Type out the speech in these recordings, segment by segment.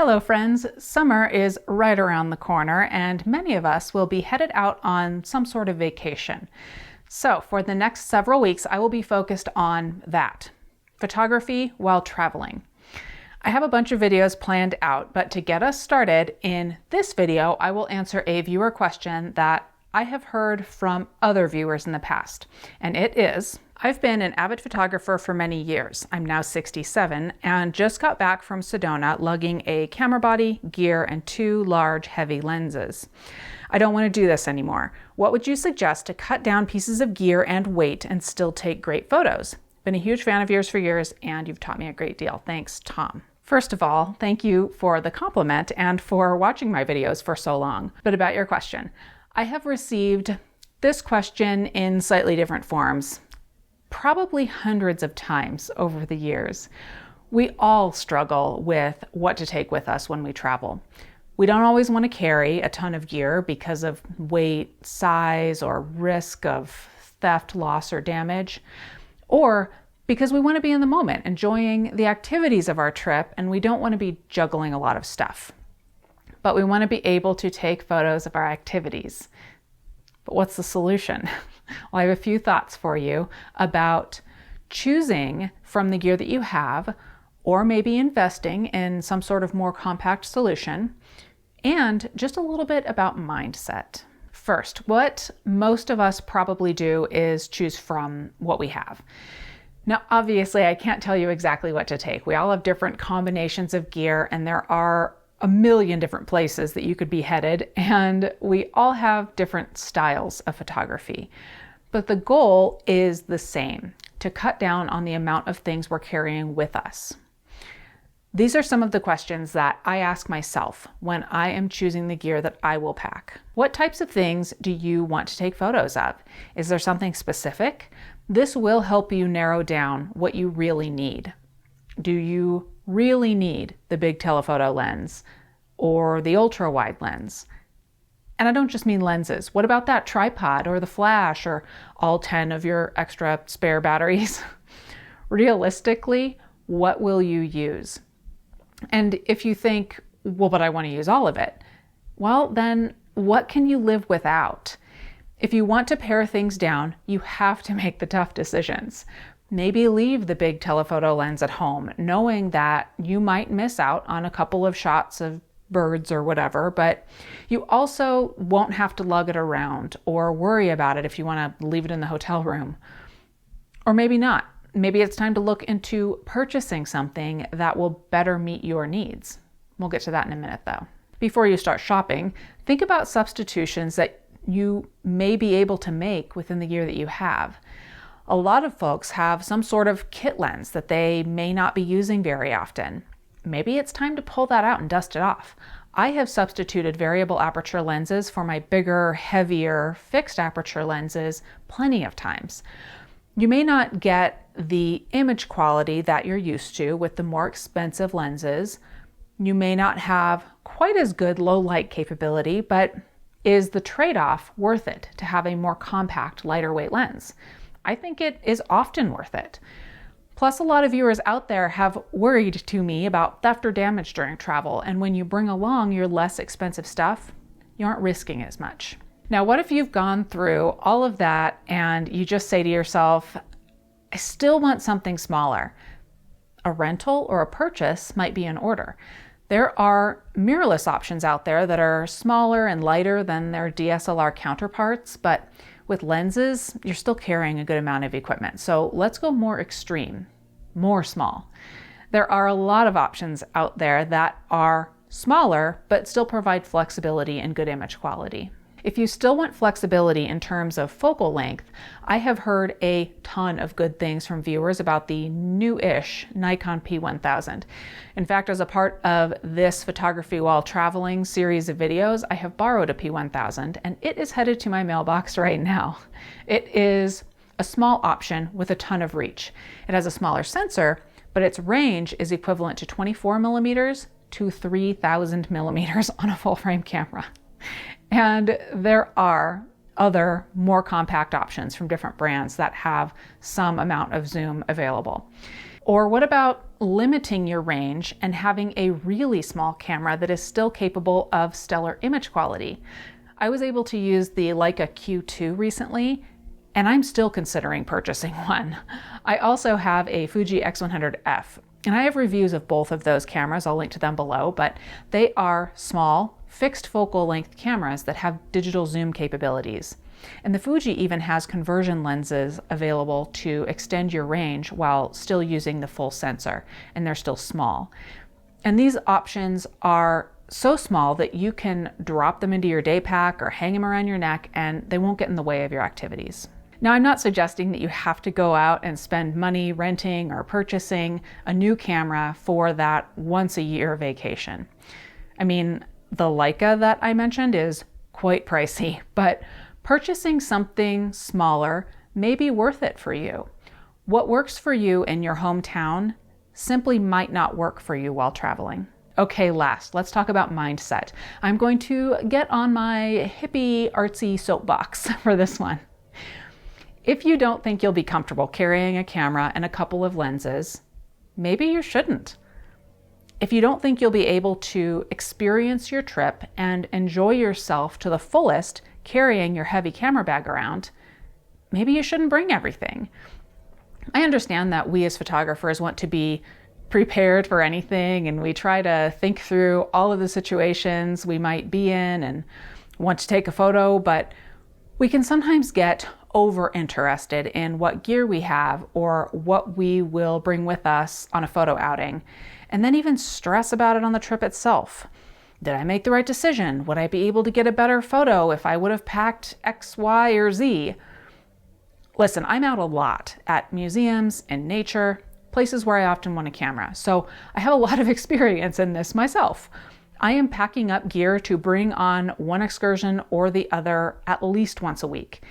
Hello friends, summer is right around the corner and many of us will be headed out on some sort of vacation. So for the next several weeks, I will be focused on that, photography while traveling. I have a bunch of videos planned out, but to get us started, in this video, I will answer a viewer question that I have heard from other viewers in the past, and it is, I've been an avid photographer for many years. I'm now 67 and just got back from Sedona lugging a camera body, gear, and 2 large heavy lenses. I don't want to do this anymore. What would you suggest to cut down pieces of gear and weight and still take great photos? Been a huge fan of yours for years and you've taught me a great deal. Thanks, Tom. First of all, thank you for the compliment and for watching my videos for so long. But about your question, I have received this question in slightly different forms, probably hundreds of times over the years. We all struggle with what to take with us when we travel. We don't always want to carry a ton of gear because of weight, size, or risk of theft, loss, or damage, or because we want to be in the moment, enjoying the activities of our trip, and we don't want to be juggling a lot of stuff. But we want to be able to take photos of our activities. But what's the solution? Well, I have a few thoughts for you about choosing from the gear that you have, or maybe investing in some sort of more compact solution, and just a little bit about mindset. First, what most of us probably do is choose from what we have. Now, obviously, I can't tell you exactly what to take. We all have different combinations of gear, and there are a million different places that you could be headed, and we all have different styles of photography. But the goal is the same, to cut down on the amount of things we're carrying with us. These are some of the questions that I ask myself when I am choosing the gear that I will pack. What types of things do you want to take photos of? Is there something specific? This will help you narrow down what you really need. Do you really need the big telephoto lens or the ultra wide lens? And I don't just mean lenses. What about that tripod or the flash or all 10 of your extra spare batteries? Realistically, what will you use? And if you think, well, but I want to use all of it, well, then what can you live without? If you want to pare things down, you have to make the tough decisions. Maybe leave the big telephoto lens at home, knowing that you might miss out on a couple of shots of birds or whatever, but you also won't have to lug it around or worry about it if you want to leave it in the hotel room. Or maybe not. Maybe it's time to look into purchasing something that will better meet your needs. We'll get to that in a minute though. Before you start shopping, think about substitutions that you may be able to make within the gear that you have. A lot of folks have some sort of kit lens that they may not be using very often. Maybe it's time to pull that out and dust it off. I have substituted variable aperture lenses for my bigger, heavier, fixed aperture lenses plenty of times. You may not get the image quality that you're used to with the more expensive lenses. You may not have quite as good low light capability, but is the trade-off worth it to have a more compact, lighter weight lens? I think it is often worth it. Plus, a lot of viewers out there have worried to me about theft or damage during travel, and when you bring along your less expensive stuff, you aren't risking as much. Now, what if you've gone through all of that and you just say to yourself, I still want something smaller? A rental or a purchase might be in order. There are mirrorless options out there that are smaller and lighter than their DSLR counterparts, but with lenses, you're still carrying a good amount of equipment. So let's go more extreme, more small. There are a lot of options out there that are smaller, but still provide flexibility and good image quality. If you still want flexibility in terms of focal length, I have heard a ton of good things from viewers about the new-ish Nikon P1000. In fact, as a part of this Photography While Traveling series of videos, I have borrowed a P1000 and it is headed to my mailbox right now. It is a small option with a ton of reach. It has a smaller sensor, but its range is equivalent to 24 millimeters to 3,000 millimeters on a full frame camera. And there are other more compact options from different brands that have some amount of zoom available. Or what about limiting your range and having a really small camera that is still capable of stellar image quality? I was able to use the Leica Q2 recently, and I'm still considering purchasing one. I also have a Fuji X100F, and I have reviews of both of those cameras. I'll link to them below, but they are small, fixed focal length cameras that have digital zoom capabilities. And the Fuji even has conversion lenses available to extend your range while still using the full sensor, and they're still small. And these options are so small that you can drop them into your day pack or hang them around your neck and they won't get in the way of your activities. Now, I'm not suggesting that you have to go out and spend money renting or purchasing a new camera for that once a year vacation. I mean, the Leica that I mentioned is quite pricey, but purchasing something smaller may be worth it for you. What works for you in your hometown simply might not work for you while traveling. Okay, last, let's talk about mindset. I'm going to get on my hippie, artsy soapbox for this one. If you don't think you'll be comfortable carrying a camera and a couple of lenses, maybe you shouldn't. If you don't think you'll be able to experience your trip and enjoy yourself to the fullest carrying your heavy camera bag around, maybe you shouldn't bring everything. I understand that we as photographers want to be prepared for anything, and we try to think through all of the situations we might be in and want to take a photo, but we can sometimes get over interested in what gear we have or what we will bring with us on a photo outing, and then even stress about it on the trip itself. Did I make the right decision? Would I be able to get a better photo if I would have packed X, Y, or Z? Listen, I'm out a lot at museums and nature, places where I often want a camera, so I have a lot of experience in this myself. I am packing up gear to bring on one excursion or the other at least once a week.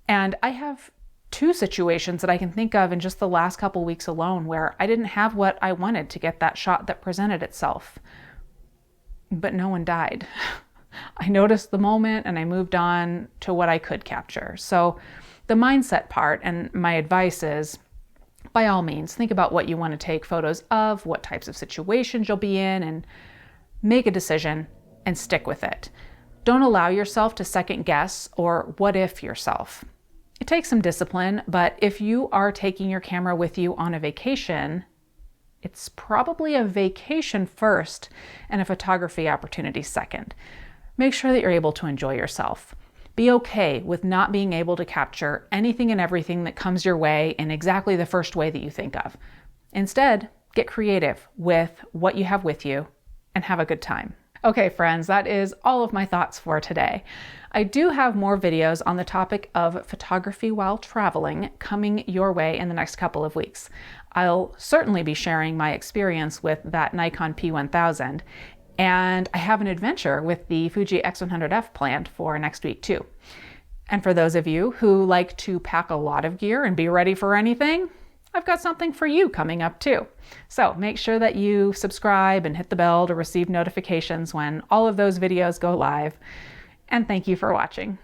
And I have two situations that I can think of in just the last couple weeks alone where I didn't have what I wanted to get that shot that presented itself. But no one died. I noticed the moment and I moved on to what I could capture. So the mindset part, and my advice is, by all means, think about what you want to take photos of, what types of situations you'll be in, and make a decision and stick with it. Don't allow yourself to second guess or what if yourself. It takes some discipline, but if you are taking your camera with you on a vacation, it's probably a vacation first and a photography opportunity second. Make sure that you're able to enjoy yourself. Be okay with not being able to capture anything and everything that comes your way in exactly the first way that you think of. Instead, get creative with what you have with you and have a good time. Okay, friends, that is all of my thoughts for today. I do have more videos on the topic of photography while traveling coming your way in the next couple of weeks. I'll certainly be sharing my experience with that Nikon P1000, and I have an adventure with the Fuji X100F planned for next week too. And for those of you who like to pack a lot of gear and be ready for anything, I've got something for you coming up too. So make sure that you subscribe and hit the bell to receive notifications when all of those videos go live. And thank you for watching.